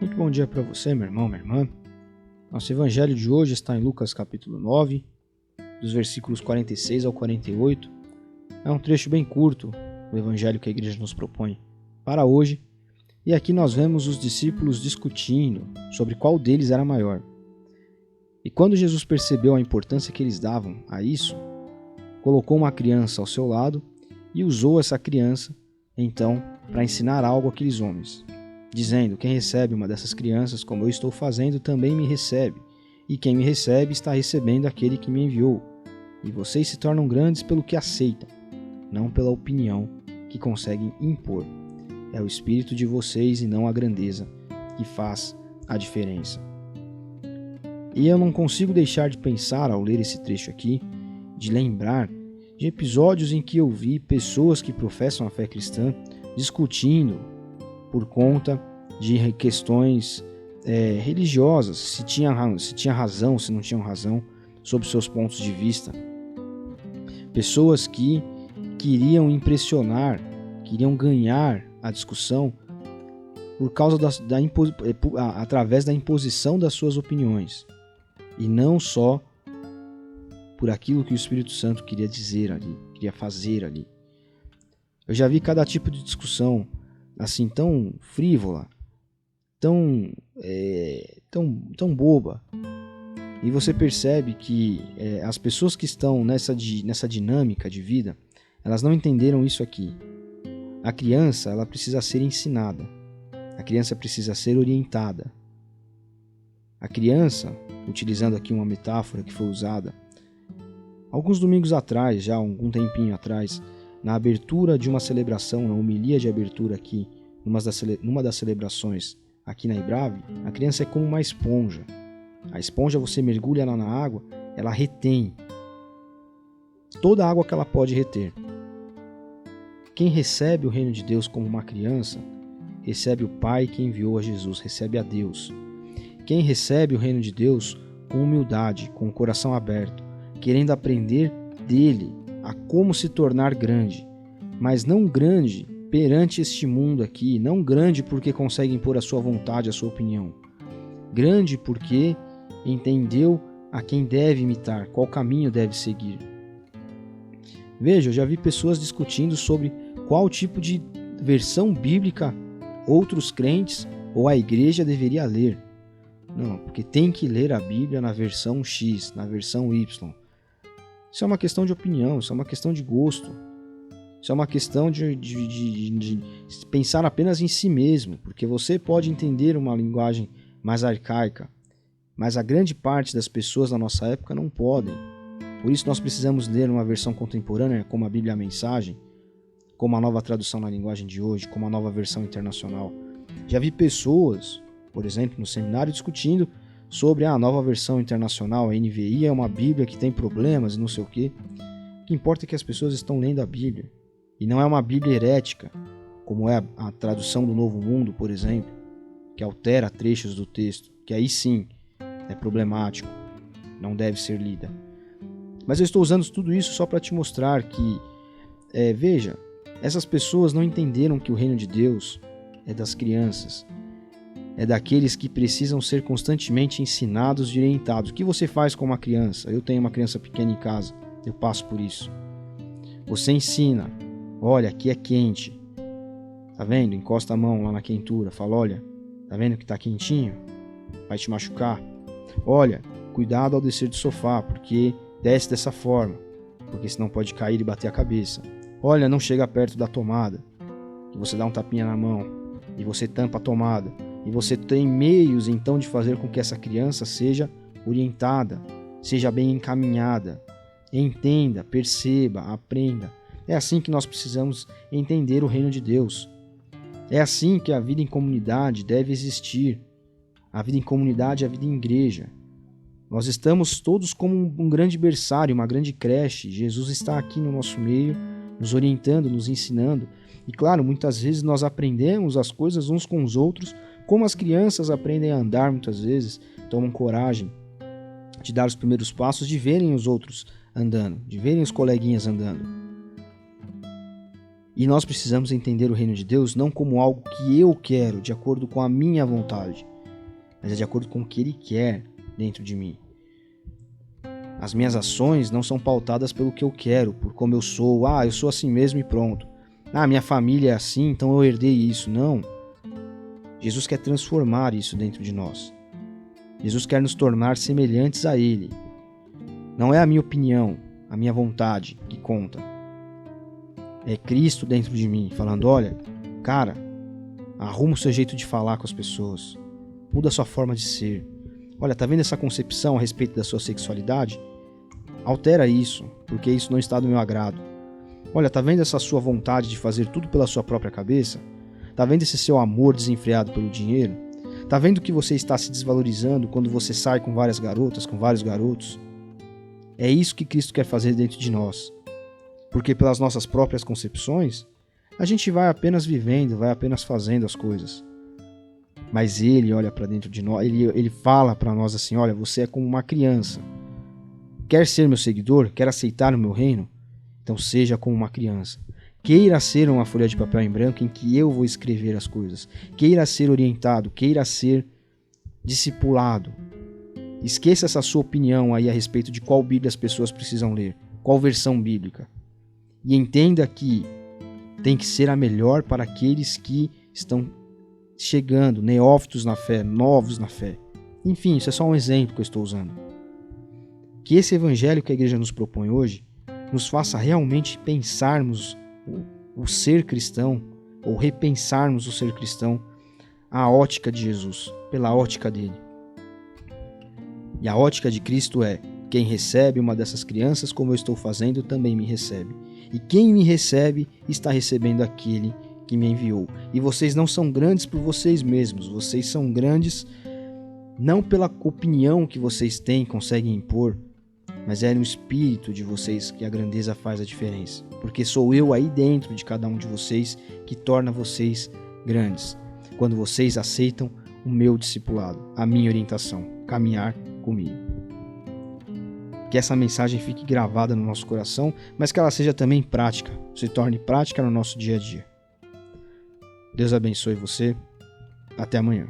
Muito bom dia para você, meu irmão, minha irmã. Nosso evangelho de hoje está em Lucas capítulo 9, dos versículos 46 ao 48. É um trecho bem curto do evangelho que a igreja nos propõe para hoje. E aqui nós vemos os discípulos discutindo sobre qual deles era maior. E quando Jesus percebeu a importância que eles davam a isso, colocou uma criança ao seu lado e usou essa criança, então, para ensinar algo àqueles homens, dizendo: quem recebe uma dessas crianças, como eu estou fazendo, também me recebe, e quem me recebe está recebendo aquele que me enviou. E vocês se tornam grandes pelo que aceitam, não pela opinião que conseguem impor. É o espírito de vocês e não a grandeza que faz a diferença. E eu não consigo deixar de pensar, ao ler esse trecho aqui, de lembrar de episódios em que eu vi pessoas que professam a fé cristã discutindo por conta de questões religiosas, se tinha razão, se não tinham razão, sob seus pontos de vista. Pessoas que queriam impressionar, queriam ganhar a discussão por causa através da imposição das suas opiniões, e não só por aquilo que o Espírito Santo queria dizer ali, queria fazer ali. Eu já vi cada tipo de discussão assim tão frívola, tão boba. E você percebe que as pessoas que estão nessa dinâmica de vida, elas não entenderam isso aqui. A criança, ela precisa ser ensinada. A criança precisa ser orientada. A criança, utilizando aqui uma metáfora que foi usada alguns domingos atrás, já algum tempinho atrás, na abertura de uma celebração, na homilia de abertura aqui, numa das celebrações aqui na Ibrave, a criança é como uma esponja. A esponja, você mergulha ela na água, ela retém toda a água que ela pode reter. Quem recebe o reino de Deus como uma criança, recebe o Pai que enviou a Jesus, recebe a Deus. Quem recebe o reino de Deus com humildade, com o coração aberto, querendo aprender dele a como se tornar grande, mas não grande perante este mundo aqui, não grande porque consegue impor a sua vontade, a sua opinião, grande porque entendeu a quem deve imitar, qual caminho deve seguir. Veja, eu já vi pessoas discutindo sobre qual tipo de versão bíblica outros crentes ou a igreja deveria ler. Não, porque tem que ler a Bíblia na versão X, na versão Y. Isso é uma questão de opinião, isso é uma questão de gosto. Isso é uma questão de pensar apenas em si mesmo, porque você pode entender uma linguagem mais arcaica, mas a grande parte das pessoas na nossa época não podem. Por isso nós precisamos ler uma versão contemporânea, como a Bíblia a Mensagem, como a nova tradução na linguagem de hoje, como a nova versão internacional. Já vi pessoas, por exemplo, no seminário discutindo sobre a nova versão internacional, a NVI é uma Bíblia que tem problemas e não sei o quê. O que importa é que as pessoas estão lendo a Bíblia. E não é uma Bíblia herética, como é a tradução do Novo Mundo, por exemplo, que altera trechos do texto, que aí sim é problemático, não deve ser lida. Mas eu estou usando tudo isso só para te mostrar que, veja, essas pessoas não entenderam que o reino de Deus é das crianças, é daqueles que precisam ser constantemente ensinados e orientados. O que você faz com uma criança? Eu tenho uma criança pequena em casa, eu passo por isso. Você ensina: olha, aqui é quente, tá vendo? Encosta a mão lá na quentura, fala: olha, tá vendo que tá quentinho? Vai te machucar. Olha, cuidado ao descer do sofá, porque desce dessa forma, porque senão pode cair e bater a cabeça. Olha, não chega perto da tomada, que você dá um tapinha na mão e você tampa a tomada. E você tem meios, então, de fazer com que essa criança seja orientada, seja bem encaminhada, entenda, perceba, aprenda. É assim que nós precisamos entender o reino de Deus. É assim que a vida em comunidade deve existir. A vida em comunidade, a vida em igreja. Nós estamos todos como um grande berçário, uma grande creche. Jesus está aqui no nosso meio, nos orientando, nos ensinando. E claro, muitas vezes nós aprendemos as coisas uns com os outros, como as crianças aprendem a andar muitas vezes, tomam coragem de dar os primeiros passos, de verem os outros andando, de verem os coleguinhas andando. E nós precisamos entender o reino de Deus não como algo que eu quero, de acordo com a minha vontade, mas é de acordo com o que Ele quer dentro de mim. As minhas ações não são pautadas pelo que eu quero, por como eu sou. Eu sou assim mesmo e pronto. Minha família é assim, então eu herdei isso. Não. Jesus quer transformar isso dentro de nós. Jesus quer nos tornar semelhantes a Ele. Não é a minha opinião, a minha vontade que conta. É Cristo dentro de mim, falando, olha, cara, arruma o seu jeito de falar com as pessoas. Muda a sua forma de ser. Olha, tá vendo essa concepção a respeito da sua sexualidade? Altera isso, porque isso não está do meu agrado. Olha, tá vendo essa sua vontade de fazer tudo pela sua própria cabeça? Tá vendo esse seu amor desenfreado pelo dinheiro? Tá vendo que você está se desvalorizando quando você sai com várias garotas, com vários garotos? É isso que Cristo quer fazer dentro de nós. Porque pelas nossas próprias concepções, a gente vai apenas vivendo, vai apenas fazendo as coisas. Mas Ele olha para dentro de nós, ele fala para nós assim, olha, você é como uma criança. Quer ser meu seguidor? Quer aceitar o meu reino? Então seja como uma criança. Queira ser uma folha de papel em branco em que eu vou escrever as coisas. Queira ser orientado, queira ser discipulado. Esqueça essa sua opinião aí a respeito de qual Bíblia as pessoas precisam ler, qual versão bíblica. E entenda que tem que ser a melhor para aqueles que estão chegando, neófitos na fé, novos na fé. Enfim, isso é só um exemplo que eu estou usando. Que esse evangelho que a igreja nos propõe hoje nos faça realmente pensarmos o ser cristão, ou repensarmos o ser cristão, à ótica de Jesus, pela ótica dele. E a ótica de Cristo é: quem recebe uma dessas crianças, como eu estou fazendo, também me recebe. E quem me recebe, está recebendo aquele que me enviou. E vocês não são grandes por vocês mesmos, vocês são grandes não pela opinião que vocês têm, conseguem impor, mas é no espírito de vocês que a grandeza faz a diferença. Porque sou eu aí dentro de cada um de vocês que torna vocês grandes. Quando vocês aceitam o meu discipulado, a minha orientação, caminhar comigo. Que essa mensagem fique gravada no nosso coração, mas que ela seja também prática, se torne prática no nosso dia a dia. Deus abençoe você. Até amanhã.